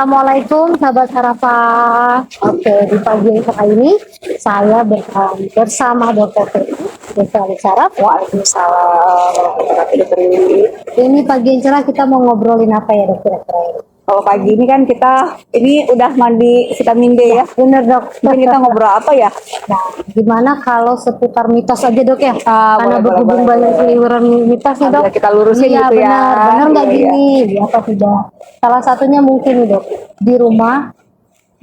Assalamualaikum sahabat Harapan. Oke, di pagi kali ini saya bersama Dokter Tri Saraf. Waalaikumsalam warahmatullahi wabarakatuh. Ini pagi yang cerah kita mau ngobrolin apa ya dokter? Kalau pagi ini kan kita udah mandi vitamin D ya. Bener dok. Mungkin kita ngobrol apa ya? Nah, gimana kalau seputar mitos aja dok ya? Karena boleh, berhubung boleh. banyak seliweran mitos nih dok. Biar kita lurusin Iya, gitu ya. benar nggak Iya, gini? Apa tidak? Salah satunya mungkin nih dok, di rumah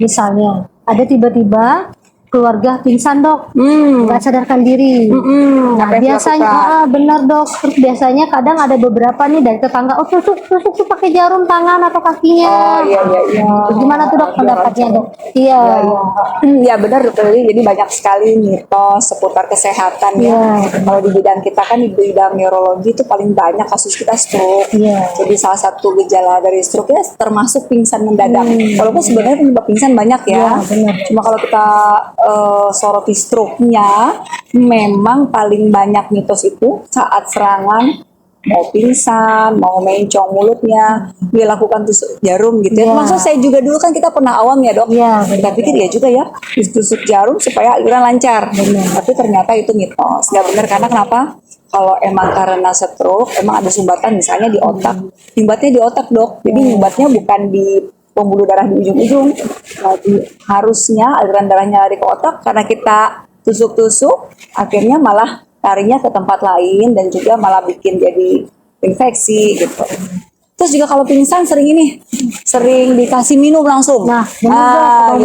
misalnya ada tiba-tiba keluarga pingsan dok, nggak sadarkan diri. Nah Apa yang biasanya benar dok. Terus biasanya kadang ada beberapa nih dari tetangga, oh tusuk tuh pakai jarum tangan atau kakinya. Iya. Terus gimana tuh dok pendapatnya dok? Iya. Ya benar dokter. Jadi banyak sekali mitos seputar kesehatan ya. Kalau di bidang kita kan di bidang neurologi itu paling banyak kasus kita stroke. Jadi salah satu gejala dari stroke ya termasuk pingsan mendadak. Walaupun sebenarnya penyebab pingsan banyak ya. Cuma kalau kita soroti stroke-nya, memang paling banyak mitos itu saat serangan mau pingsan, mau mencong mulutnya, dia lakukan tusuk jarum gitu ya. Maksud saya juga dulu kan kita pernah awam ya dok. Kita pikir ya juga ya, tusuk jarum supaya aliran lancar. Tapi ternyata itu mitos. Nggak benar karena kenapa? Kalau emang karena stroke, emang ada sumbatan misalnya di otak. Nyumbatnya di otak dok. Jadi nyumbatnya bukan di pembuluh darah di ujung-ujung. Jadi harusnya aliran darahnya lari ke otak karena kita tusuk-tusuk, akhirnya malah larinya ke tempat lain dan juga malah bikin jadi infeksi gitu. Terus juga kalau pingsan sering dikasih minum langsung. Gitu.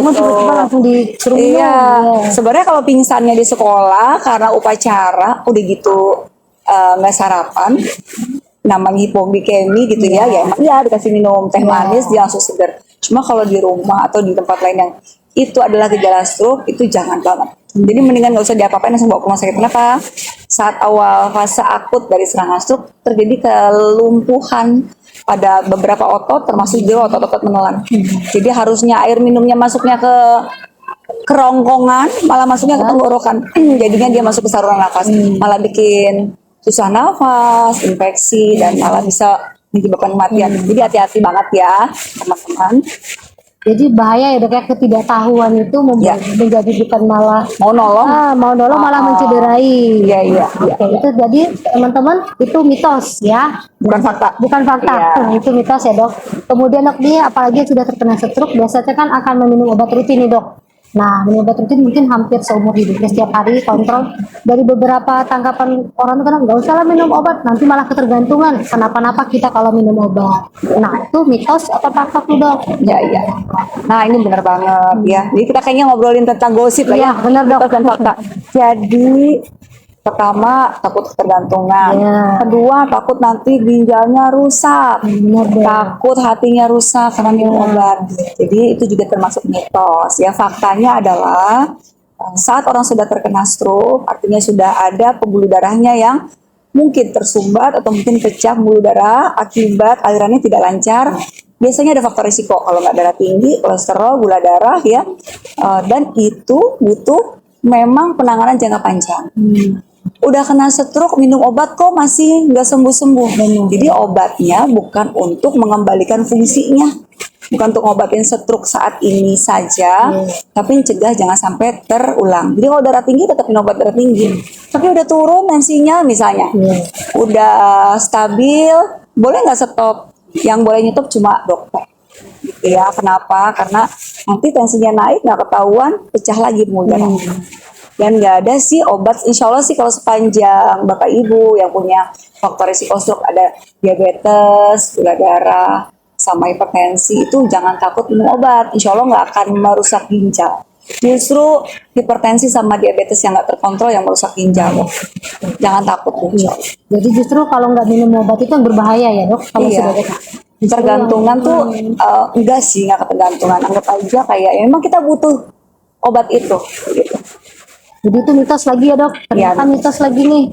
Tiba-tiba langsung disuruh minum. Iya. Sebenarnya kalau pingsannya di sekolah karena upacara udah gitu nggak sarapan, namanya hipoglikemi gitu ya emang dikasih minum teh manis dia langsung seger. Cuma kalau di rumah atau di tempat lain yang itu adalah gejala stroke, itu jangan banget. Jadi mendingan nggak usah diapa-apain, langsung bawa ke rumah sakit. Kenapa? Saat awal fase akut dari serangan stroke terjadi kelumpuhan pada beberapa otot, termasuk juga otot-otot menelan. Jadi harusnya air minumnya masuknya ke kerongkongan, malah masuknya ke tenggorokan. Jadinya dia masuk ke saluran nafas, malah bikin susah nafas, infeksi, dan malah bisa menyebabkan kematian. Jadi hati-hati banget ya teman-teman. Jadi bahaya ya dok ya, ketidaktahuan itu menjadi bukan malah mau nolong malah mencederai. Iya. Oke, itu jadi teman-teman itu mitos ya, bukan fakta. Itu mitos ya dok. Kemudian dok, dia apalagi sudah terkena stroke biasanya kan akan meminum obat rutin nih dok. Nah, minum obat rutin mungkin hampir seumur hidupnya, setiap hari kontrol. Dari beberapa tanggapan orang itu kan nggak usah lah minum obat, nanti malah ketergantungan. Kenapa-napa kita kalau minum obat. Nah, itu mitos atau fakta tuh dok? Iya. Nah, ini benar banget ya. Jadi kita kayaknya ngobrolin tentang gosip lah ya. Benar dok. Mitos dan fakta. Jadi pertama takut ketergantungan, kedua takut nanti ginjalnya rusak, takut hatinya rusak karena minum obat. Jadi itu juga termasuk mitos. Ya faktanya adalah saat orang sudah terkena stroke, artinya sudah ada pembuluh darahnya yang mungkin tersumbat atau mungkin pecah pembuluh darah akibat alirannya tidak lancar. Biasanya ada faktor risiko kalau nggak darah tinggi, kolesterol, gula darah ya, dan itu butuh memang penanganan jangka panjang. Udah kena stroke minum obat kok masih nggak sembuh-sembuh. Jadi obatnya bukan untuk mengembalikan fungsinya, bukan untuk ngobatin stroke saat ini saja, tapi mencegah jangan sampai terulang. Jadi kalau darah tinggi tetap minum obat darah tinggi, tapi udah turun tensinya misalnya, udah stabil, boleh nggak stop? Yang boleh nyetop cuma dokter. Gitu ya, kenapa? Karena nanti tensinya naik nggak ketahuan, pecah lagi pembuluh darah. Dan nggak ada sih obat, insya Allah sih kalau sepanjang Bapak Ibu yang punya faktor risiko stroke, ada diabetes, gula darah, sama hipertensi, itu jangan takut minum obat. Insya Allah nggak akan merusak ginjal. Justru hipertensi sama diabetes yang nggak terkontrol yang merusak ginjal. Jangan takut. Jadi justru kalau nggak minum obat itu yang berbahaya ya dok? Kalau sudah ketergantungan tuh enggak sih, nggak ketergantungan. Anggap aja kayak memang kita butuh obat itu gitu. Jadi itu mitos lagi ya dok? Ternyata mitos lagi nih.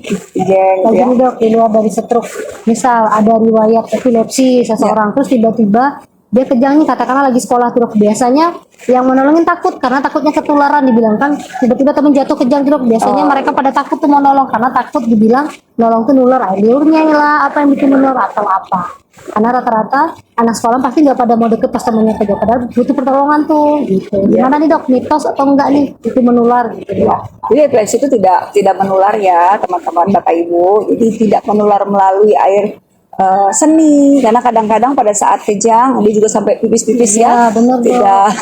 Lagi nih dok, di luar dari stroke. Misal ada riwayat epilepsi seseorang, terus tiba-tiba dia kejang nih, katakanlah lagi sekolah tuh dok, biasanya yang menolongin takut karena takutnya ketularan, dibilang kan tiba-tiba temen jatuh kejang tuh dok, biasanya mereka pada takut tuh mau nolong karena takut dibilang nolong tuh nular air liurnya lah, apa yang bikin nular atau apa. Karena rata-rata anak sekolah pasti nggak pada mau deket pas temennya kejang, padahal butuh pertolongan tuh gitu. Gimana nih dok, mitos atau enggak nih itu menular gitu Ya. Jadi epilepsi itu tidak menular ya teman-teman Bapak Ibu. Jadi tidak menular melalui air seni, karena kadang-kadang pada saat kejang dia juga sampai pipis-pipis ya, Iya, bener, tidak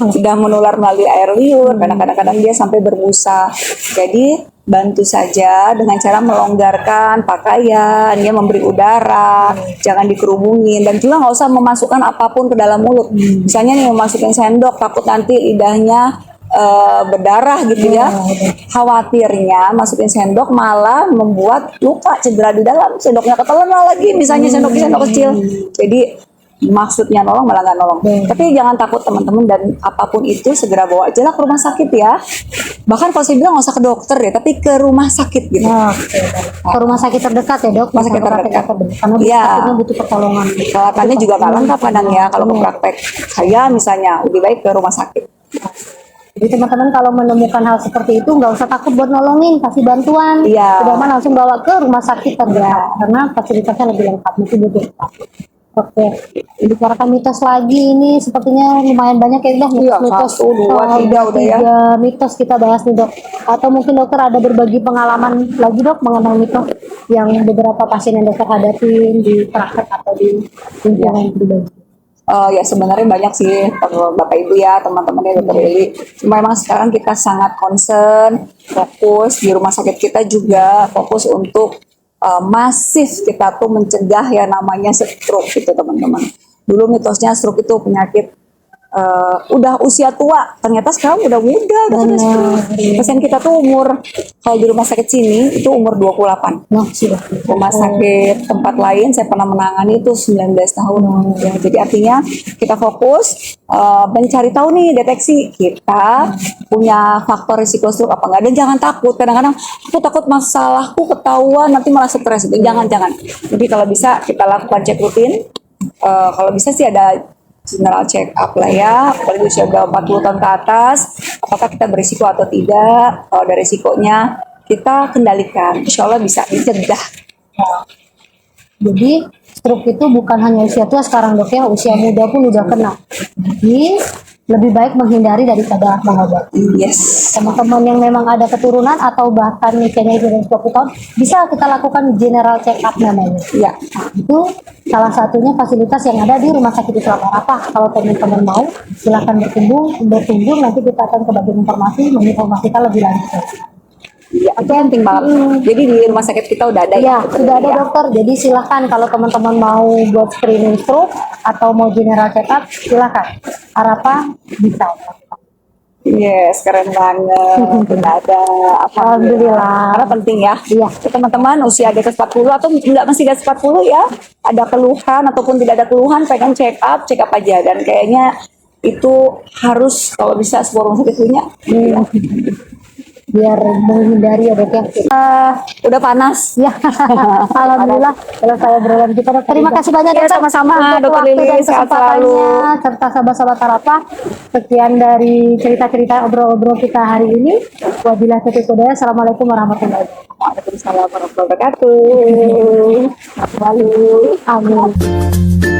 tidak menular melalui air liur, karena kadang-kadang dia sampai berbusa. Jadi bantu saja dengan cara melonggarkan pakaian, ya memberi udara, jangan dikerubungin, dan juga nggak usah memasukkan apapun ke dalam mulut. Misalnya nih memasukin sendok, takut nanti lidahnya berdarah gitu ya. Khawatirnya masukin sendok malah membuat luka, cedera di dalam, sendoknya ketelan lagi, misalnya sendok kecil. Jadi maksudnya nolong malah nggak nolong. Tapi jangan takut teman-teman, dan apapun itu segera bawa aja lah ke rumah sakit ya. Bahkan kalau saya bilang nggak usah ke dokter ya, tapi ke rumah sakit gitu. Ke rumah sakit terdekat ya dok, Rumah sakit terdekat. karena Iya. sakitnya butuh pertolongan. Peralatannya juga nggak lengkap kadang ya kalau ke praktek. Saya misalnya lebih baik ke rumah sakit. Jadi teman-teman kalau menemukan hal seperti itu nggak usah takut buat nolongin, kasih bantuan. Iya. Udah mah langsung bawa ke rumah sakit terdekat karena fasilitasnya lebih lengkap, itu butuh. Oke, bicarakan mitos lagi, ini sepertinya lumayan banyak ya udah Iya, mitos. 1, 2, 3 udah ya. 3 mitos kita bahas nih dok. Atau mungkin dokter ada berbagi pengalaman lagi dok mengenai mitos yang beberapa pasien yang dokter hadapin di praktek atau di lingkungan pribadi. Ya sebenarnya banyak sih Bapak Ibu ya, teman-teman ya Dokter Lili. Cuma memang sekarang kita sangat concern, fokus di rumah sakit kita juga fokus untuk masif kita tuh mencegah ya namanya stroke gitu teman-teman. Dulu mitosnya stroke itu penyakit udah usia tua, ternyata sekarang udah muda, udah pada stroke. Pasien kita tuh umur, kalau di rumah sakit sini itu umur 28. Nah, sudah. Rumah sakit tempat lain saya pernah menangani itu 19 tahun. Ya, jadi artinya kita fokus mencari tahu nih, deteksi kita punya faktor risiko stroke apa enggak, dan jangan takut. Kadang-kadang aku takut masalahku ketahuan nanti malah stres itu. Jangan. Jadi kalau bisa kita lakukan cek rutin. Kalau bisa sih ada general check up lah ya, apalagi usia udah 40 tahun ke atas, apakah kita berisiko atau tidak. Kalau ada risikonya kita kendalikan, insya Allah bisa dicegah. Jadi stroke itu bukan hanya usia tua sekarang dok ya, usia muda pun udah kena. Jadi lebih baik menghindari daripada mengobati. Yes. Teman-teman yang memang ada keturunan atau bahkan usianya itu dari 20 tahun, bisa kita lakukan general check up namanya. Ya. Itu salah satunya fasilitas yang ada di Rumah Sakit Islam Arafah. Kalau teman-teman mau, silakan berkunjung, nanti kita akan ke bagian informasi, menginformasikan lebih lanjut. Ya, itu penting banget. Jadi di rumah sakit kita udah ada Ya, ya. sudah ada dokter. Jadi silahkan kalau teman-teman mau buat screening stroke atau mau general check up, silahkan. Arafah bisa. Yes, keren banget. Udah ada. Alhamdulillah. Karena penting ya. Iya. Teman-teman usia di atas 40 atau enggak masih di atas 40 ya, ada keluhan ataupun tidak ada keluhan, pengen check up aja. Dan kayaknya itu harus kalau bisa sebuah rumah sakit punya. Biar menghindari ya dok ya. Udah panas. Ya, alhamdulillah kalau saya berulang kita. Terima kasih banyak Ya, dokter. sama-sama, Untuk Dokter waktu Lili, dan sehat kesempatannya selalu. serta sahabat-sahabat Arafah. Sekian dari cerita-cerita obrol-obrol kita hari ini. Wabillahi taufiq wal hidayah. Assalamualaikum warahmatullahi wabarakatuh. Waalaikumsalam warahmatullahi wabarakatuh. Lalu, Amin.